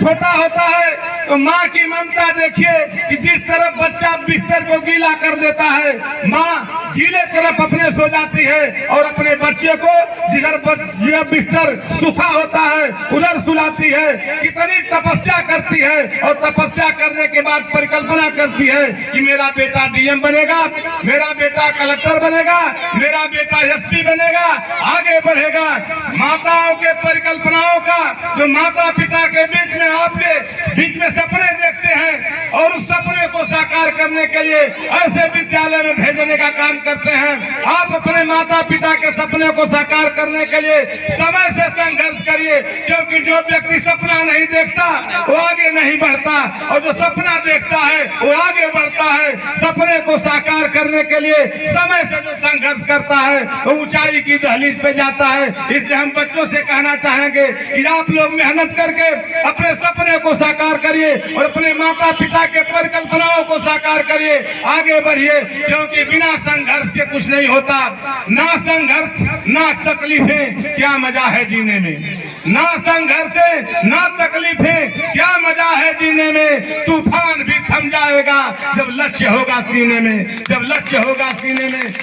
छोटा होता है तो माँ की ममता देखिए कि जिस तरफ बच्चा बिस्तर को गीला कर देता है, माँ गीले तरफ अपने सो जाती है और अपने बच्चे को जिधर बिस्तर सूखा होता है उधर सुलाती है। कितनी तपस्या करती है और तपस्या करने के बाद परिकल्पना करती है कि मेरा बेटा डीएम बनेगा, मेरा बेटा कलेक्टर बनेगा, मेरा बेटा एसपी बनेगा, आगे बढ़ेगा। माताओं के परिकल्पनाओं का जो माता पिता के बीच में आपके बीच में सपने देखते हैं और उस सपने को साकार करने के लिए ऐसे विद्यालय में भेजने का काम करते हैं। आप अपने माता पिता के सपने को साकार करने के लिए समय से संघर्ष करिए, क्योंकि जो व्यक्ति सपना नहीं देखता वो आगे नहीं बढ़ता और जो सपना देखता है वो आगे बढ़ता है। सपने को साकार करने के लिए समय से जो संघर्ष करता है वो ऊंचाई की दहलीज पे जाता है। इसलिए हम बच्चों से कहना चाहेंगे कि आप लोग मेहनत करके अपने सपने को साकार करिए और अपने माता पिता के परिकल्पनाओं को साकार करिए, आगे बढ़िए, क्योंकि बिना संघर्ष के कुछ नहीं होता। ना संघर्ष ना तकलीफें, क्या मजा है जीने में। ना संघर्ष ना तकलीफें, क्या मजा है जीने में। तूफान भी थम जाएगा जब लक्ष्य होगा सीने में, जब लक्ष्य होगा सीने में।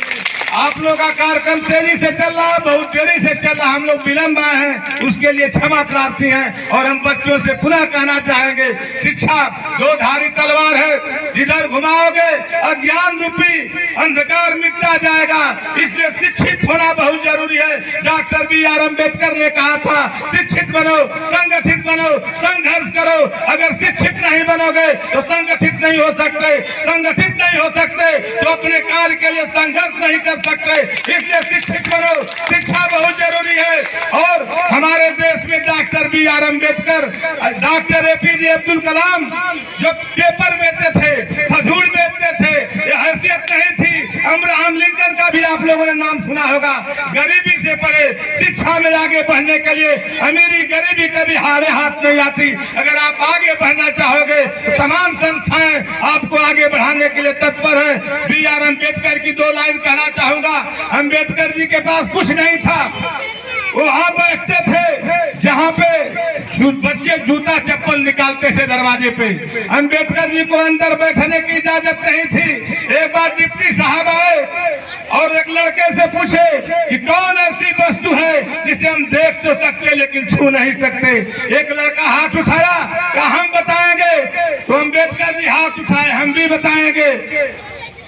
आप लोग का कार्यक्रम तेजी से चल रहा है, बहुत देरी से चल रहा है, हम लोग विलंब आए हैं, उसके लिए क्षमा प्रार्थी हैं। और हम बच्चों से पुनः कहना चाहेंगे, शिक्षा दो धारी तलवार है, जिधर घुमाओगे अज्ञान रूपी अंधकार मिटता जाएगा। इसलिए शिक्षित होना बहुत जरूरी है। Doctor B.R. अम्बेडकर ने कहा था, शिक्षित बनो, संगठित बनो, संघर्ष करो। अगर शिक्षित नहीं बनोगे तो संगठित नहीं हो सकते, संगठित नहीं हो सकते तो अपने कार्य के लिए संघर्ष नहीं कर सकते। इसलिए शिक्षित बनो, शिक्षा बहुत जरूरी है। और हमारे देश में doctor B.R. Ambedkar, doctor APJ Abdul Kalam जो पेपर बेचते थे, खजूर बेचते थे, ये हैसियत नहीं थी। अब्राहम लिंकन का भी आप लोगों ने नाम सुना होगा, गरीबी से पढ़े, शिक्षा में आगे बढ़ने के लिए अमीरी गरीबी कभी हारे हाथ नहीं आती। अगर आप आगे बढ़ना चाहोगे तो तमाम संस्थाएं आपको आगे बढ़ाने के लिए तत्पर है। B.R. अम्बेडकर की दो लाइन कहना चाहूंगा। अम्बेडकर जी के पास कुछ नहीं था, वहां बैठते थे जहां पे बच्चे जूता चप्पल निकालते थे दरवाजे पे। अम्बेडकर जी को अंदर बैठने की इजाजत नहीं थी। एक बार डिप्टी साहब आए और एक लड़के से पूछे कि कौन ऐसी वस्तु है जिसे हम देख तो सकते लेकिन छू नहीं सकते। एक लड़का हाथ उठाया, कहा हम बताएंगे। तो अम्बेडकर जी हाथ उठाए, हम भी बताएंगे।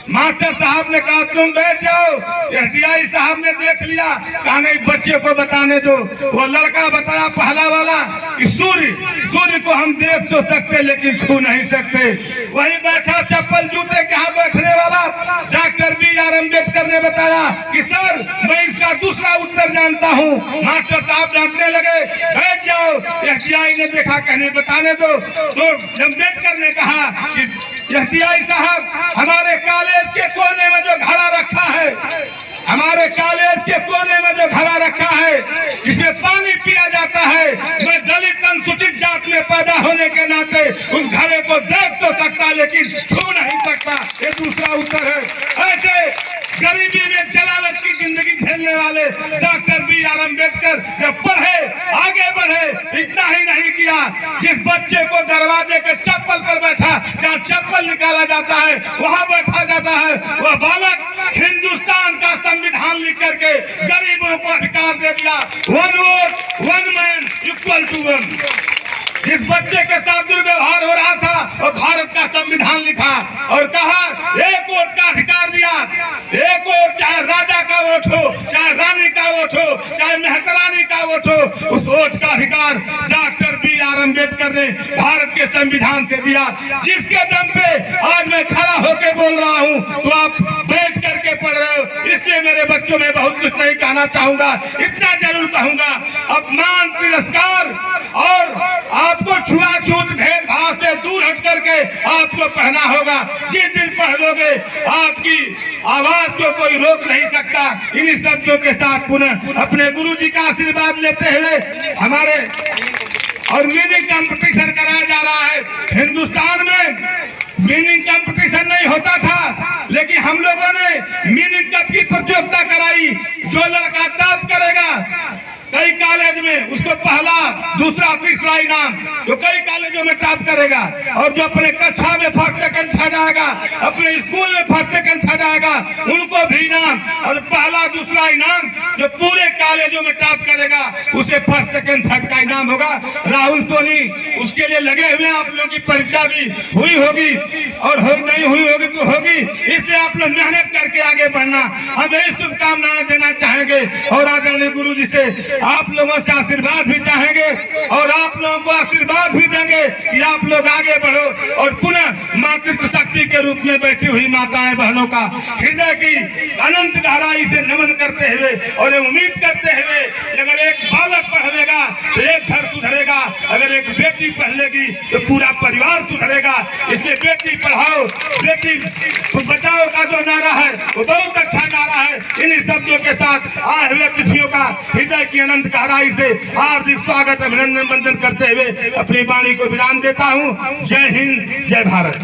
मास्टर साहब ने कहा तुम बैठ जाओ। SDI साहब ने देख लिया, कहा नहीं बच्चे को बताने दो। वो लड़का बताया पहला वाला कि सूर्य को हम देख तो सकते लेकिन छू नहीं सकते। वही बैठा चप्पल जूते के यहाँ बैठने वाला डॉक्टर B.R. अम्बेडकर ने बताया कि सर मैं इसका दूसरा उत्तर जानता हूँ। मास्टर साहब डांटने लगे, बैठ जाओ। SDI ने देखा, कहने बताने दो। तो अम्बेडकर ने कहा कि SDI साहब हमारे कॉलेज के कोने में जो घड़ा रखा है, हमारे कॉलेज के कोने में जो घड़ा रखा है, इसमें पानी पिया जाता है। मैं दलित अनुसूचित जात में पैदा होने के नाते उस घड़े को देख तो सकता लेकिन छू नहीं सकता। ये दूसरा उत्तर है। ऐसे गरीबी में जलालत की जिंदगी झेलने वाले डॉक्टर B.R. अम्बेडकर जब पढ़े, आगे बढ़े, इतना ही नहीं किया, जिस बच्चे को दरवाजे के चप्पल पर बैठा, जहाँ चप्पल निकाला जाता है वहाँ बैठा जाता है, वह बालक हिंदुस्तान का संविधान लिख करके गरीबों को अधिकार दे दिया। 1 वोट 1 मैन इक्वल टू 1। जिस बच्चे के साथ दुर्व्यवहार हो रहा था और भारत का संविधान लिखा और कहा 1 वोट का अधिकार दिया। 1 वोट, चाहे राजा का वोट हो, चाहे रानी का वोट हो, चाहे मेहतरानी का वोट हो, उस वोट का अधिकार डॉक्टर B.R. अम्बेडकर ने भारत के संविधान से दिया। जिसके दम पे आज मैं खड़ा होकर बोल रहा हूँ तो आप बैठ करके पढ़ रहे हो। इससे मेरे बच्चों में बहुत कुछ नहीं कहना चाहूंगा, इतना जरूर कहूंगा, अपमान, तिरस्कार और आपको छुआछूत भेदभाव से दूर हट करके आपको पढ़ना होगा। जिस दिन पढ़ लोगे आपकी आवाज को कोई रोक नहीं सकता। इन्हीं शब्दों के साथ पुनः अपने गुरुजी का आशीर्वाद लेते हुए हमारे और मीनिंग कंपटीशन कराया जा रहा है। हिंदुस्तान में मीनिंग कंपटीशन नहीं होता था, लेकिन हम लोगों ने मीनिंग कप की प्रतियोगिता कराई। जो लड़का टॉप करेगा कई कॉलेज में उसको पहला, दूसरा, तीसरा दूसरा इनाम जो कई कॉलेजों में टॉप करेगा, और जो अपने कक्षा में फर्स्ट सेकंड छा जाएगा, अपने स्कूल में फर्स्ट सेकंड छा जाएगा, उनको भी इनाम। और पहला दूसरा इनाम जो पूरे कॉलेजों में टॉप करेगा उसे फर्स्ट सेकंड थर्ड का इनाम होगा। राहुल सोनी उसके लिए लगे हुए हैं। आप लोगों की परीक्षा भी हुई होगी और नहीं हुई होगी तो होगी, इसलिए आप लोग मेहनत करके आगे बढ़ना। हम यही शुभकामनाएं देना चाहेंगे और आदरणीय गुरु जी से आप लोगों से आशीर्वाद भी चाहेंगे और आप लोगों को आशीर्वाद भी देंगे कि आप लोग आगे बढ़ो और पुनः मातृत्व शक्ति के रूप में बैठी हुई माताएं बहनों का हृदय की अनंत गहराई से नमन करते हुए और उम्मीद करते हुए अगर एक बालक पढ़ लेगा तो एक घर सुधरेगा, अगर एक बेटी पढ़ लेगी तो पूरा परिवार सुधरेगा। इसलिए बेटी पढ़ाओ बेटी बचाओ का जो नारा है वो बहुत अच्छा नारा है। इन्हीं शब्दों के साथ आए हुए अतिथियों का हृदय की अनंत गहराई से हार्दिक स्वागत अभिनंदन वंदन करते हुए अपनी वाणी को विराम देता हूँ। जय हिंद, जय भारत।